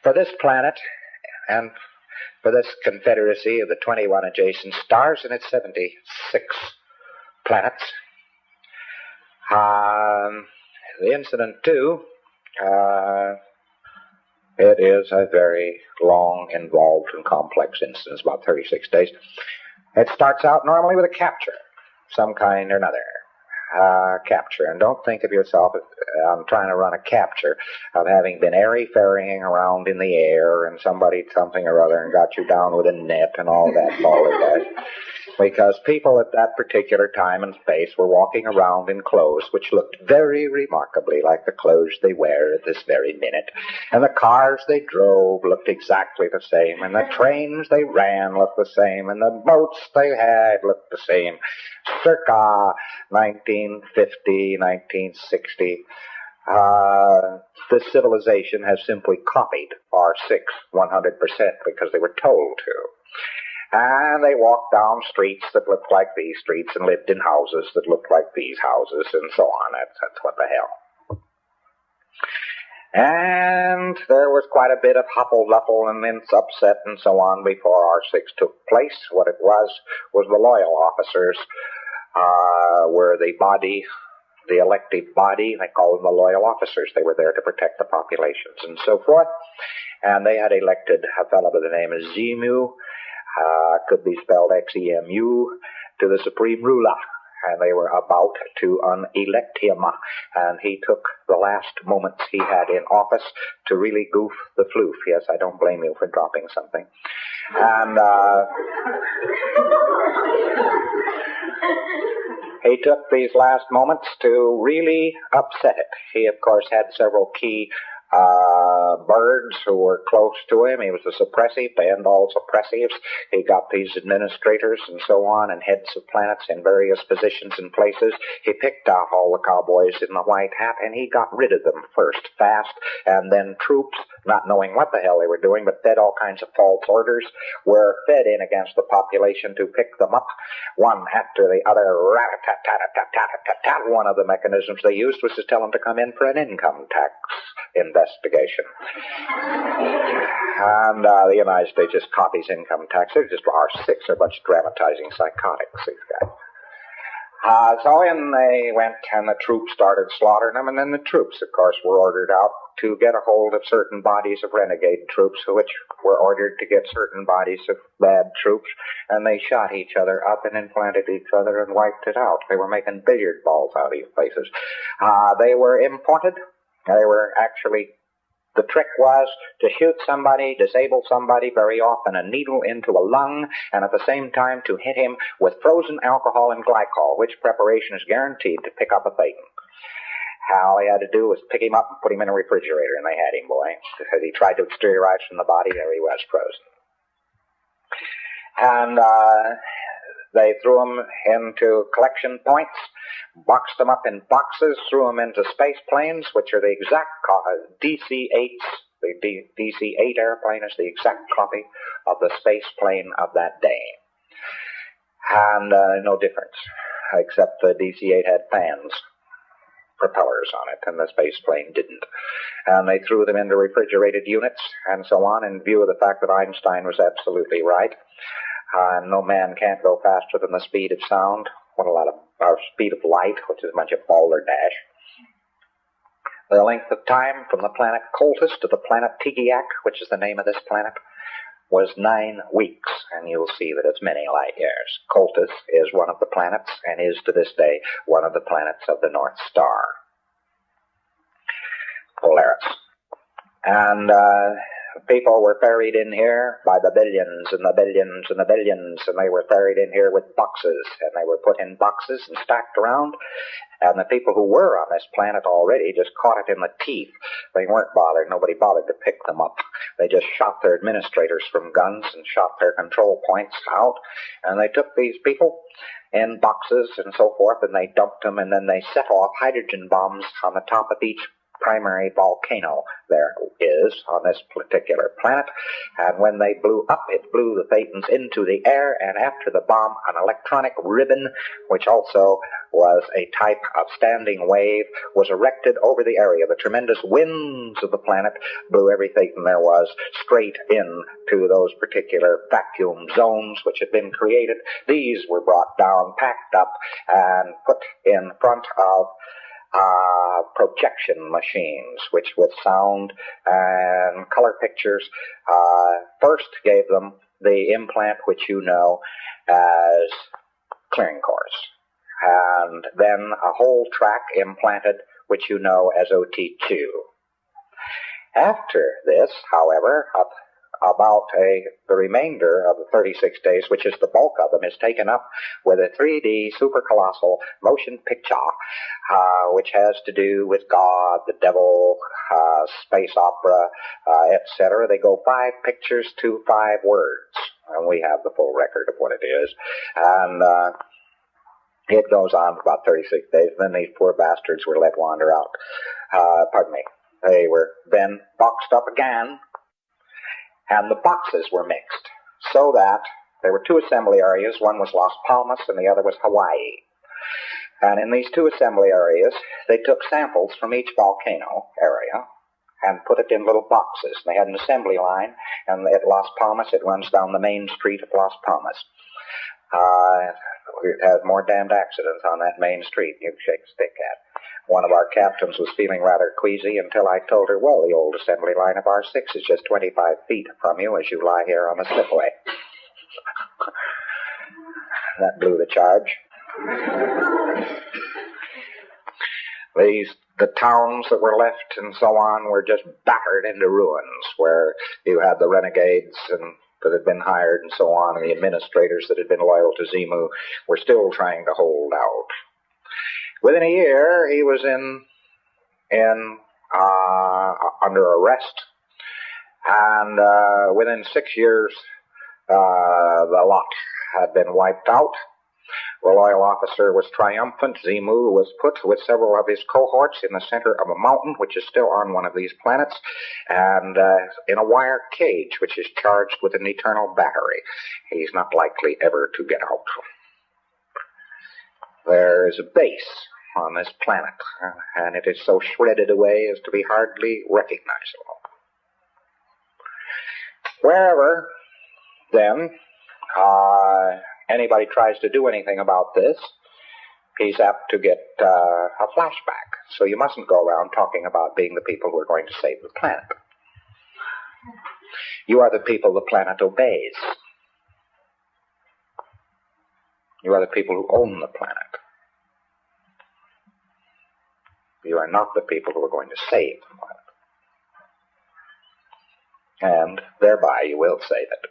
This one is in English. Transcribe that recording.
For this planet, and for this confederacy of the 21 adjacent stars and its 76 planets, the incident, too, it is a very long, involved, and complex incident. It's about 36 days. It starts out normally with a capture, some kind or another. Capture. And don't think of yourself, I'm trying to run a capture of having been airy-ferrying around in the air and somebody something or other and got you down with a net and all that balderdash. Because people at that particular time and space were walking around in clothes which looked very remarkably like the clothes they wear at this very minute. And the cars they drove looked exactly the same, and the trains they ran looked the same, and the boats they had looked the same. Circa 1950, 1960, this civilization has simply copied our 100% because they were told to. And they walked down streets that looked like these streets and lived in houses that looked like these houses and so on. That's what the hell. And there was quite a bit of huffle-luffle and upset and so on before R6 took place. What it was the loyal officers were the body, the elective body. They called them the loyal officers. They were there to protect the populations and so forth. And they had elected a fellow by the name of Xemu, could be spelled Xemu, to the supreme ruler. And they were about to unelect him. And he took the last moments he had in office to really goof the floof. Yes, I don't blame you for dropping something. And he took these last moments to really upset it. He, of course, had several key birds who were close to him. He was a suppressive, banned all suppressives. He got these administrators and so on and heads of planets in various positions and places. He picked out all the cowboys in the white hat, and he got rid of them first, fast, and then troops, not knowing what the hell they were doing, but fed all kinds of false orders, were fed in against the population to pick them up, one after the other. Rat-a-tat-tat-tat-tat-tat-tat. One of the mechanisms they used was to tell them to come in for an income tax investigation. And the United States just copies income tax. They're just R6. They're a bunch of dramatizing psychotics, these guys. So in they went, and the troops started slaughtering them, and then the troops, of course, were ordered out to get a hold of certain bodies of renegade troops, which were ordered to get certain bodies of bad troops, and they shot each other up and implanted each other and wiped it out. They were making billiard balls out of these places. They were imported. They were actually, the trick was to shoot somebody, disable somebody, very often a needle into a lung, and at the same time to hit him with frozen alcohol and glycol, which preparation is guaranteed to pick up a Thetan. All he had to do was pick him up and put him in a refrigerator, and they had him, boy. Because he tried to exteriorize from the body, there he was, frozen. And they threw him into collection points, boxed them up in boxes, threw them into space planes, which are the exact DC-8s. The DC-8 airplane is the exact copy of the space plane of that day. And no difference, except the DC-8 had fans, propellers on it, and the space plane didn't. And they threw them into refrigerated units and so on, in view of the fact that Einstein was absolutely right. No man can't go faster than the speed of sound. What a lot of speed of light, which is a bunch of balderdash. The length of time from the planet Coltis to the planet Tigiak, which is the name of this planet, was 9 weeks, and you'll see that it's many light years. Coltis is one of the planets, and is to this day one of the planets of the North Star, Polaris. And people were ferried in here by the billions and the billions and the billions, and they were ferried in here with boxes, and they were put in boxes and stacked around, and the people who were on this planet already just caught it in the teeth. They weren't bothered. Nobody bothered to pick them up. They just shot their administrators from guns and shot their control points out, and they took these people in boxes and so forth, and they dumped them, and then they set off hydrogen bombs on the top of each primary volcano there is on this particular planet. And when they blew up, it blew the Thetans into the air, and after the bomb, an electronic ribbon, which also was a type of standing wave, was erected over the area. The tremendous winds of the planet blew every Thetan there was straight into those particular vacuum zones which had been created. These were brought down, packed up, and put in front of projection machines, which with sound and color pictures first gave them the implant which you know as clearing course, and then a whole track implanted which you know as OT-2. After this, however, about the remainder of the 36 days, which is the bulk of them, is taken up with a 3D supercolossal motion picture, which has to do with God, the devil, space opera, etc. They go 5 pictures to 5 words, and we have the full record of what it is. And it goes on for about 36 days, and then these poor bastards were let wander out. They were then boxed up again, and the boxes were mixed, so that there were 2 assembly areas. One was Las Palmas and the other was Hawaii. And in these 2 assembly areas, they took samples from each volcano area and put it in little boxes. They had an assembly line, and at Las Palmas, it runs down the main street of Las Palmas. It has more damned accidents on that main street you'd shake a stick at. One of our captains was feeling rather queasy until I told her, well, the old assembly line of R6 is just 25 feet from you as you lie here on the slipway. That blew the charge. The towns that were left and so on were just battered into ruins, where you had the renegades that had been hired and so on, and the administrators that had been loyal to Xemu were still trying to hold out. Within a year, he was under arrest, and within 6 years, the lot had been wiped out. The loyal officer was triumphant. Xemu was put with several of his cohorts in the center of a mountain, which is still on one of these planets, and in a wire cage, which is charged with an eternal battery. He's not likely ever to get out. There is a base on this planet, and it is so shredded away as to be hardly recognizable. Wherever, then, anybody tries to do anything about this, he's apt to get a flashback. So you mustn't go around talking about being the people who are going to save the planet. You are the people the planet obeys. You are the people who own the planet. You are not the people who are going to save the planet. And thereby you will save it.